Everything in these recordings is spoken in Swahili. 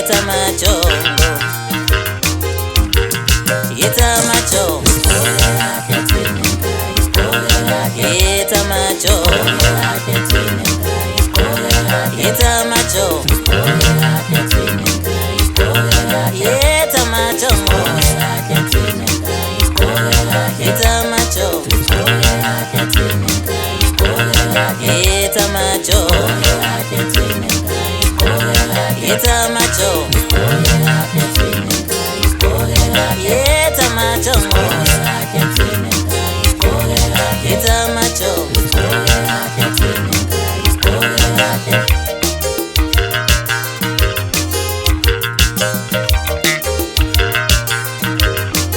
Amajongo, it's Amajongo, it's Amajongo, it's Amajongo, it's Amajongo, it's Amajongo, it's Amajongo, it's Amajongo, it's Amajongo,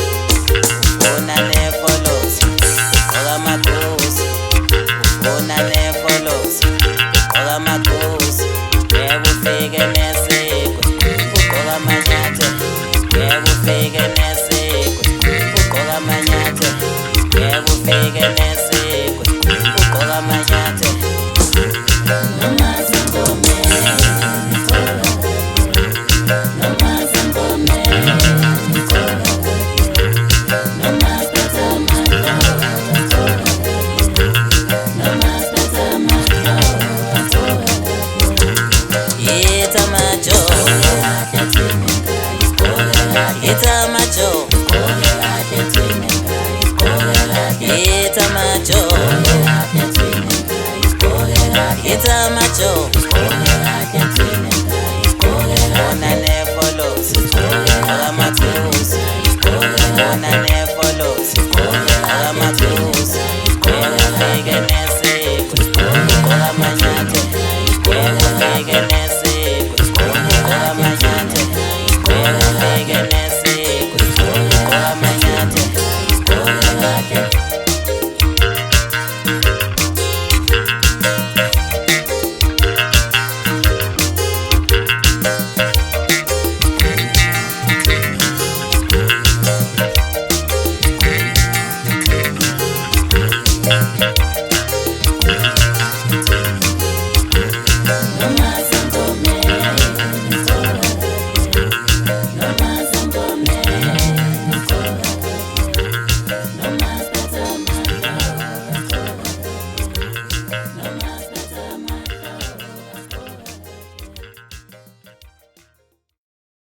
ufuna nefolos, okamakosi, ufuna nefolos, okamakosi, yebo ufike nesiko, ugqoka amanyathelo, yebo ufike nesiko, ugqoka amanyathelo, yebo ufike nesiko, ugqoka amanyathelo. It's Amajongo, it's Amajongo, it's Amajongo, it's Amajongo, ufuna nefolos, okamakosi, ufuna nefolos, okamakosi, yebo ufike nesiko, ugqoka amanyathelo, yebo ufike nesiko, ugqoka amanyathelo, yebo ufike nesiko, ugqoka amanyathelo.